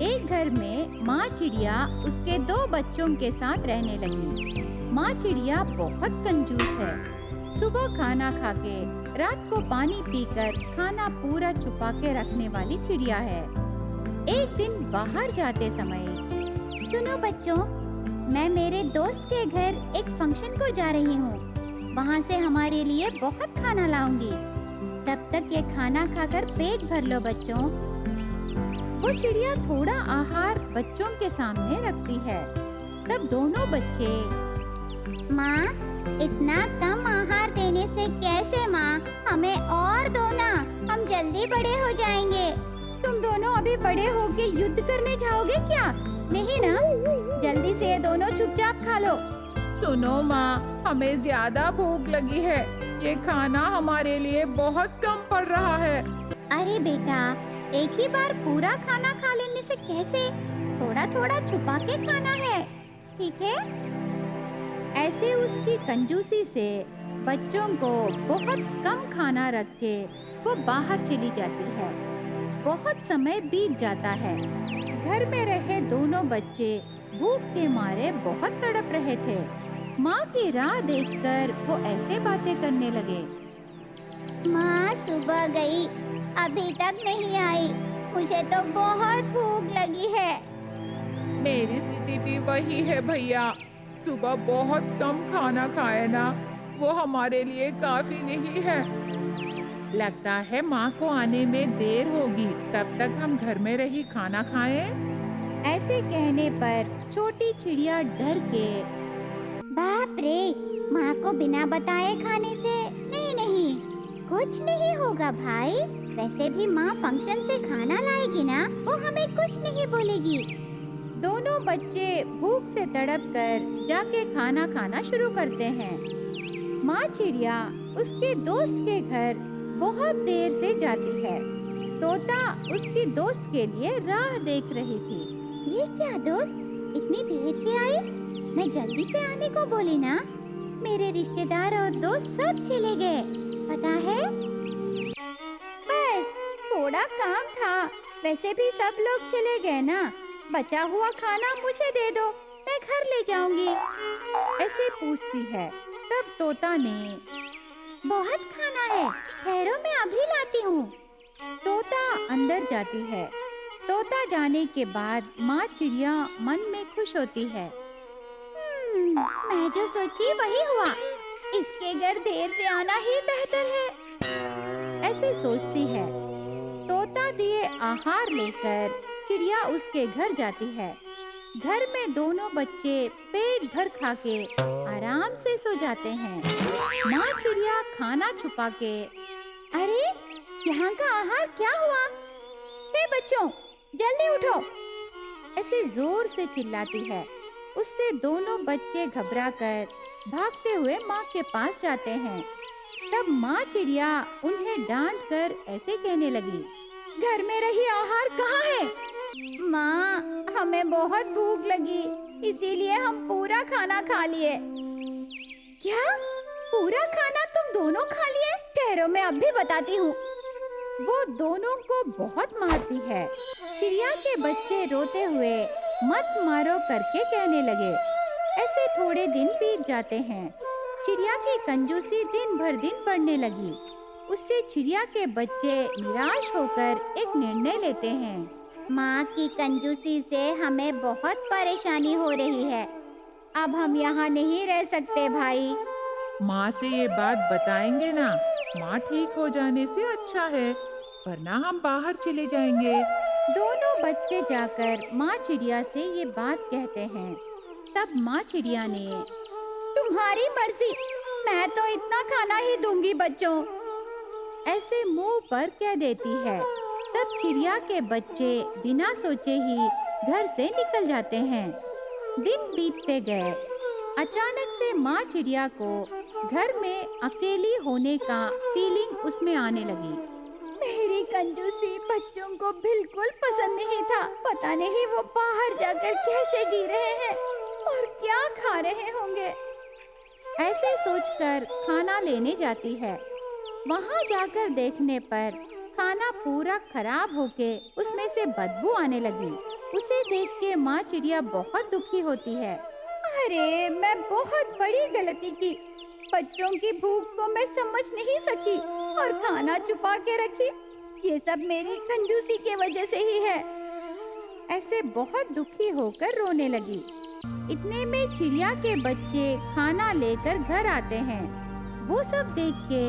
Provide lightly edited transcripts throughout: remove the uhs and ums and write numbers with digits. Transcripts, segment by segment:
एक घर में माँ चिड़िया उसके दो बच्चों के साथ रहने लगी। माँ चिड़िया बहुत कंजूस है। सुबह खाना खा के रात को पानी पीकर खाना पूरा छुपा के रखने वाली चिड़िया है। एक दिन बाहर जाते समय, सुनो बच्चों, मैं मेरे दोस्त के घर एक फंक्शन को जा रही हूँ। वहाँ से हमारे लिए बहुत खाना लाऊंगी। तब तक ये खाना खाकर पेट भर लो बच्चों। वो चिड़िया थोड़ा आहार बच्चों के सामने रखती है। तब दोनों बच्चे, माँ, इतना कम आहार देने से कैसे माँ? हमें और दो ना, हम जल्दी बड़े हो जाएंगे। तुम दोनों अभी बड़े होके युद्ध करने जाओगे क्या? नहीं ना? जल्दी से ये दोनों चुपचाप खा लो। सुनो माँ, हमें ज्यादा भूख लगी है। ये खाना हमारे लिए बहुत कम पड़ रहा है। अरे बेटा, एक ही बार पूरा खाना खा लेने से कैसे? थोड़ा थोड़ा छुपा के खाना है, ठीक है? ऐसे उसकी कंजूसी से बच्चों को बहुत कम खाना रख के वो बाहर चली जाती है। बहुत समय बीत जाता है। घर में रहे दोनों बच्चे भूख के मारे बहुत तड़प रहे थे। माँ की राह देखकर वो ऐसे बातें करने लगे। माँ सुबह गई, अभी तक नहीं आई। मुझे तो बहुत भूख लगी है। मेरी स्थिति भी वही है भैया। सुबह बहुत कम खाना खाए ना, वो हमारे लिए काफी नहीं है। लगता है माँ को आने में देर होगी। तब तक हम घर में रही खाना खाएं। ऐसे कहने पर छोटी चिड़िया डर के, बाप रे, माँ को बिना बताए खाने से नहीं नहीं, कुछ नहीं होगा भाई। वैसे भी माँ फंक्शन से खाना लाएगी ना, वो हमें कुछ नहीं बोलेगी। दोनों बच्चे भूख से तड़प कर जाके खाना खाना शुरू करते हैं। माँ चिड़िया उसके दोस्त के घर बहुत देर से जाती है। तोता उसकी दोस्त के लिए राह देख रही थी। ये क्या दोस्त, इतनी देर से आए? मैं जल्दी से आने को बोली ना। मेरे रिश्तेदार और दोस्त सब चले गए, पता है? बस थोड़ा काम था, वैसे भी सब लोग चले गए ना। बचा हुआ खाना मुझे दे दो, मैं घर ले जाऊंगी। ऐसे पूछती है। तब तोता ने, बहुत खाना है, ठहरो मैं अभी लाती हूँ। तोता अंदर जाती है। तोता जाने के बाद माँ चिड़िया मन में खुश होती है। मैं जो सोची वही हुआ। इसके घर देर से आना ही बेहतर है। ऐसे सोचती है। तोता दिए आहार लेकर चिड़िया उसके घर जाती है। घर में दोनों बच्चे पेट भर खा के आराम से सो जाते हैं। माँ चिड़िया खाना छुपा के, अरे, यहाँ का आहार क्या हुआ? हे बच्चों, जल्दी उठो, ऐसे जोर से चिल्लाती है। उससे दोनों बच्चे घबराकर भागते हुए माँ के पास जाते हैं। तब माँ चिड़िया उन्हें डांट कर ऐसे कहने लगी, घर में रही आहार कहाँ है? माँ, हमें बहुत भूख लगी, इसीलिए हम पूरा खाना खा लिए। क्या? पूरा खाना तुम दोनों खा लिए? ठहरो, मैं अब भी बताती हूँ। वो दोनों को बहुत मारती है। चिड़िया के बच्चे रोते हुए मत मारो करके कहने लगे। ऐसे थोड़े दिन बीत जाते हैं। चिड़िया की कंजूसी दिन भर दिन बढ़ने लगी। उससे चिड़िया के बच्चे निराश होकर एक निर्णय लेते हैं। माँ की कंजूसी से हमें बहुत परेशानी हो रही है। अब हम यहाँ नहीं रह सकते भाई। माँ से ये बात बताएंगे ना। माँ ठीक हो जाने से अच्छा है, वरना हम बाहर चले जाएंगे। दोनों बच्चे जाकर माँ चिड़िया से ये बात कहते हैं। तब माँ चिड़िया ने, तुम्हारी मर्जी, मैं तो इतना खाना ही दूंगी बच्चों, ऐसे मुंह पर कह देती है। तब चिड़िया के बच्चे बिना सोचे ही घर से निकल जाते हैं। दिन बीतते गए। अचानक से माँ चिड़िया को घर में अकेली होने का फीलिंग उसमें आने लगी। मेरी कंजूसी बच्चों को बिल्कुल पसंद नहीं था। पता नहीं वो बाहर जाकर कैसे जी रहे हैं और क्या खा रहे होंगे। ऐसे सोचकर खाना लेने जाती है। वहाँ जाकर देखने पर खाना पूरा खराब होके उसमें से बदबू आने लगी। उसे देख के माँ चिड़िया बहुत दुखी होती है। अरे, मैं बहुत बड़ी गलती की। बच्चों की भूख को मैं समझ नहीं सकी और खाना छुपा के रखी। ये सब मेरी कंजूसी की वजह से ही है। ऐसे बहुत दुखी होकर रोने लगी। इतने में चिड़िया के बच्चे खाना लेकर घर आते हैं। वो सब देख के,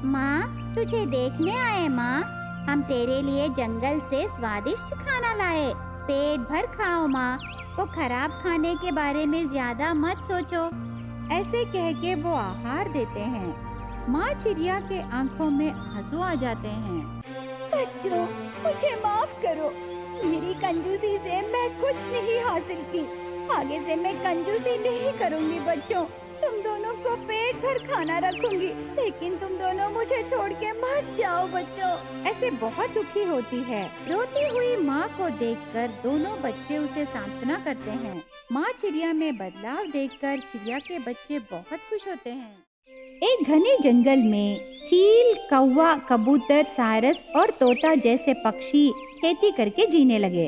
माँ, तुझे देखने आए माँ। हम तेरे लिए जंगल से स्वादिष्ट खाना लाए। पेट भर खाओ माँ। वो खराब खाने के बारे में ज्यादा मत सोचो। ऐसे कह के वो आहार देते हैं। माँ चिड़िया के आंखों में आंसू आ जाते हैं। बच्चों, मुझे माफ करो। मेरी कंजूसी से मैं कुछ नहीं हासिल की। आगे से मैं कंजूसी नहीं करूंगी। बच्चों, तुम दोनों को पेट भर खाना रखूंगी, लेकिन तुम दोनों मुझे छोड़ के मत जाओ बच्चों। ऐसे बहुत दुखी होती है। रोती हुई माँ को देखकर दोनों बच्चे उसे सांत्वना करते हैं। माँ चिड़िया में बदलाव देखकर चिड़िया के बच्चे बहुत खुश होते हैं। एक घने जंगल में चील, कौवा, कबूतर, सारस और तोता जैसे पक्षी खेती करके जीने लगे।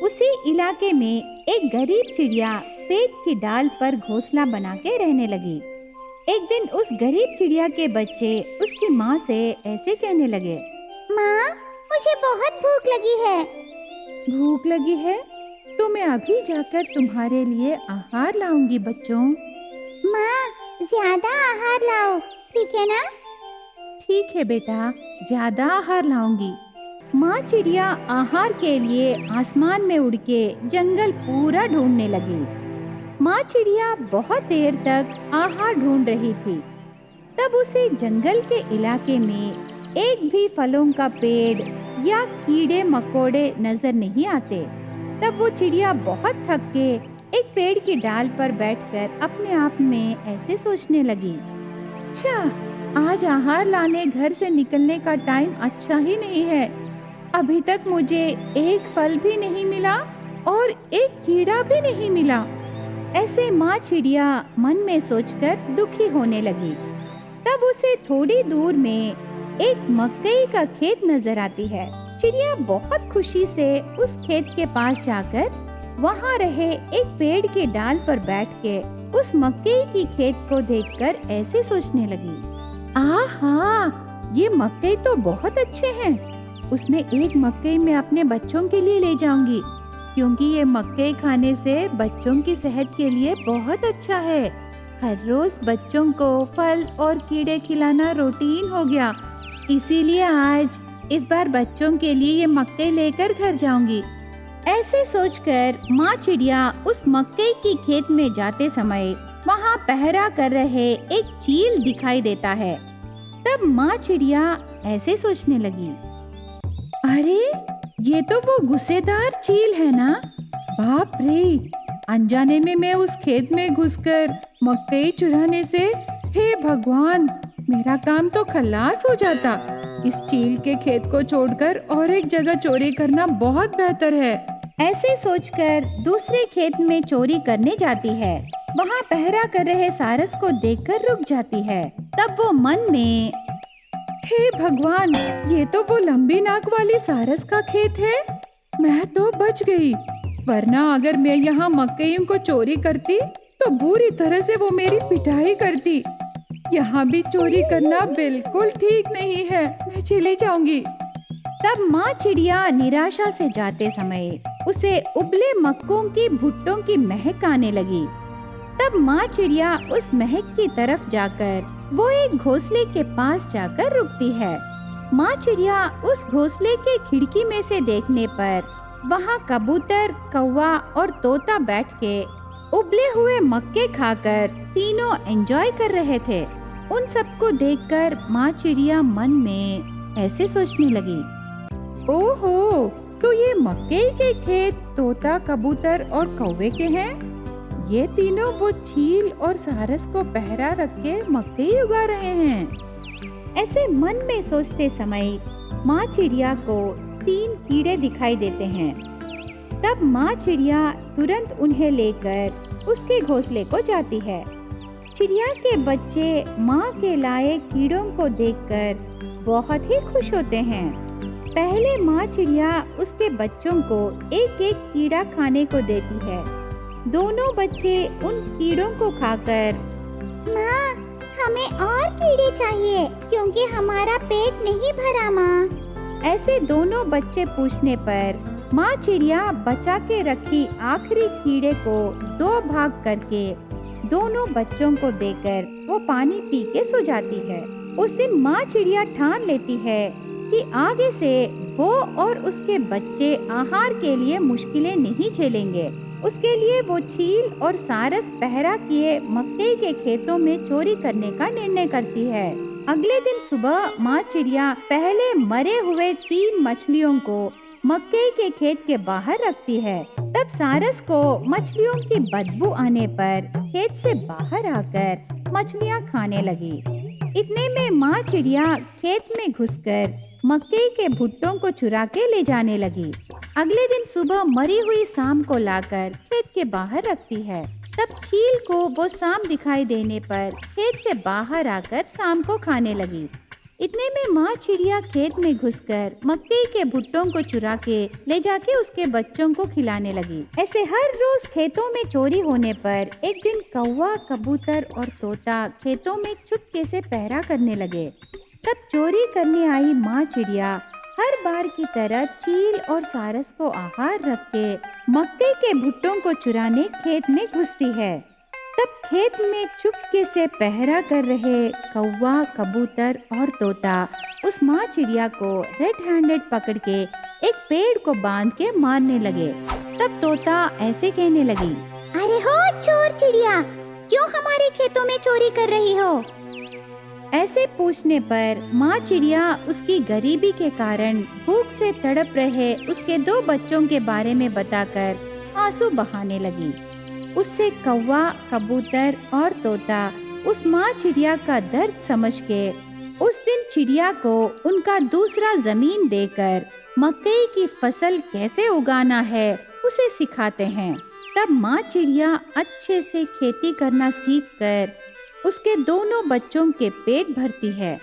उसी इलाके में एक गरीब चिड़िया पेड़ की डाल पर घोंसला बना के रहने लगी। एक दिन उस गरीब चिड़िया के बच्चे उसकी माँ से ऐसे कहने लगे, माँ, मुझे बहुत भूख लगी है। भूख लगी है तो मैं अभी जाकर तुम्हारे लिए आहार लाऊंगी बच्चों। माँ, ज्यादा आहार लाओ, ठीक है ना? ठीक है बेटा, ज्यादा आहार लाऊंगी। माँ चिड़िया आहार के लिए आसमान में उड़ के जंगल पूरा ढूंढने लगी। माँ चिड़िया बहुत देर तक आहार ढूंढ रही थी। तब उसे जंगल के इलाके में एक भी फलों का पेड़ या कीड़े मकोड़े नजर नहीं आते। तब वो चिड़िया बहुत थक के एक पेड़ की डाल पर बैठकर अपने आप में ऐसे सोचने लगी, अच्छा, आज आहार लाने घर से निकलने का टाइम अच्छा ही नहीं है। अभी तक मुझे एक फल भी नहीं मिला और एक कीड़ा भी नहीं मिला। ऐसे माँ चिड़िया मन में सोचकर दुखी होने लगी। तब उसे थोड़ी दूर में एक मकई का खेत नजर आती है। चिड़िया बहुत खुशी से उस खेत के पास जाकर वहाँ रहे एक पेड़ की डाल पर बैठ के उस मकई की खेत को देखकर ऐसे सोचने लगी, आहा, ये मकई तो बहुत अच्छे हैं। उसमें एक मकई मैं अपने बच्चों के लिए ले जाऊंगी, क्योंकि ये मकई खाने से बच्चों की सेहत के लिए बहुत अच्छा है। हर रोज बच्चों को फल और कीड़े खिलाना रूटीन हो गया, इसीलिए आज इस बार बच्चों के लिए ये मकई लेकर घर जाऊंगी। ऐसे सोचकर माँ चिड़िया उस मकई की खेत में जाते समय वहाँ पहरा कर रहे एक चील दिखाई देता है। तब माँ चिड़िया ऐसे सोचने लगी, अरे, ये तो वो गुस्सेदार चील है ना। बाप रे, अनजाने में मैं उस खेत में घुसकर मकई चुराने से, हे भगवान, मेरा काम तो खलास हो जाता। इस चील के खेत को छोड़कर और एक जगह चोरी करना बहुत बेहतर है। ऐसे सोचकर दूसरे खेत में चोरी करने जाती है। वहाँ पहरा कर रहे सारस को देखकर रुक जाती है। तब वो मन में, हे भगवान, ये तो वो लंबी नाक वाली सारस का खेत है। मैं तो बच गई, वरना अगर मैं यहाँ मकइयों को चोरी करती तो बुरी तरह से वो मेरी पिटाई करती। यहाँ भी चोरी करना बिल्कुल ठीक नहीं है, मैं चली जाऊंगी। तब माँ चिड़िया निराशा से जाते समय उसे उबले मक्कों की भुट्टों की महक आने लगी। तब माँ चिड़िया उस महक की तरफ जाकर वो एक घोंसले के पास जाकर रुकती है। माँ चिड़िया उस घोंसले के खिड़की में से देखने पर वहाँ कबूतर, कौवा और तोता बैठ के उबले हुए मक्के खाकर तीनों एंजॉय कर रहे थे। उन सबको देखकर माँ चिड़िया मन में ऐसे सोचने लगी, ओहो, तो ये मक्के के खेत तोता, कबूतर और कौवे के हैं। ये तीनों वो चील और सारस को पहरा रख के मक्के उगा रहे हैं। ऐसे मन में सोचते समय माँ चिड़िया को 3 कीड़े दिखाई देते हैं। तब माँ चिड़िया तुरंत उन्हें लेकर उसके घोंसले को जाती है। चिड़िया के बच्चे माँ के लाए कीड़ों को देखकर बहुत ही खुश होते हैं। पहले माँ चिड़िया उसके बच्चों को एक एक कीड़ा खाने को देती है। दोनों बच्चे उन कीड़ों को खाकर माँ, हमें और कीड़े चाहिए क्योंकि हमारा पेट नहीं भरा माँ। ऐसे दोनों बच्चे पूछने पर माँ चिड़िया बचा के रखी आखिरी कीड़े को 2 भाग करके दोनों बच्चों को देकर वो पानी पी के सो जाती है। उस दिन माँ चिड़िया ठान लेती है कि आगे से वो और उसके बच्चे आहार के लिए मुश्किलें नहीं झेलेंगे। उसके लिए वो चील और सारस पहरा किए मक्के के खेतों में चोरी करने का निर्णय करती है। अगले दिन सुबह माँ चिड़िया पहले मरे हुए 3 मछलियों को मक्के के खेत के बाहर रखती है। तब सारस को मछलियों की बदबू आने पर खेत से बाहर आकर मछलियाँ खाने लगी। इतने में माँ चिड़िया खेत में घुसकर मक्के के भुट्टों को चुरा के ले जाने लगी। अगले दिन सुबह मरी हुई सांप को लाकर खेत के बाहर रखती है। तब चील को वो सांप दिखाई देने पर खेत से बाहर आकर सांप को खाने लगी। इतने में माँ चिड़िया खेत में घुसकर मक्के के भुट्टों को चुरा के ले जाके उसके बच्चों को खिलाने लगी। ऐसे हर रोज खेतों में चोरी होने पर एक दिन कौवा, कबूतर और तोता खेतों में चुपके से पहरा करने लगे। तब चोरी करने आई माँ चिड़िया हर बार की तरह चील और सारस को आहार रख के मक्के के भुट्टों को चुराने खेत में घुसती है। तब खेत में चुपके से पहरा कर रहे कौवा, कबूतर और तोता उस माँ चिड़िया को रेड हैंडेड पकड़ के एक पेड़ को बांध के मारने लगे। तब तोता ऐसे कहने लगी, अरे हो चोर चिड़िया, क्यों हमारे खेतों में चोरी कर रही हो? ऐसे पूछने पर माँ चिड़िया उसकी गरीबी के कारण भूख से तड़प रहे उसके 2 बच्चों के बारे में बताकर आंसू बहाने लगी। उससे कौवा, कबूतर और तोता उस माँ चिड़िया का दर्द समझ के उस दिन चिड़िया को उनका दूसरा जमीन देकर मकई की फसल कैसे उगाना है उसे सिखाते हैं। तब माँ चिड़िया अच्छे से खेती करना सीखकर उसके दोनों बच्चों के पेट भरती है।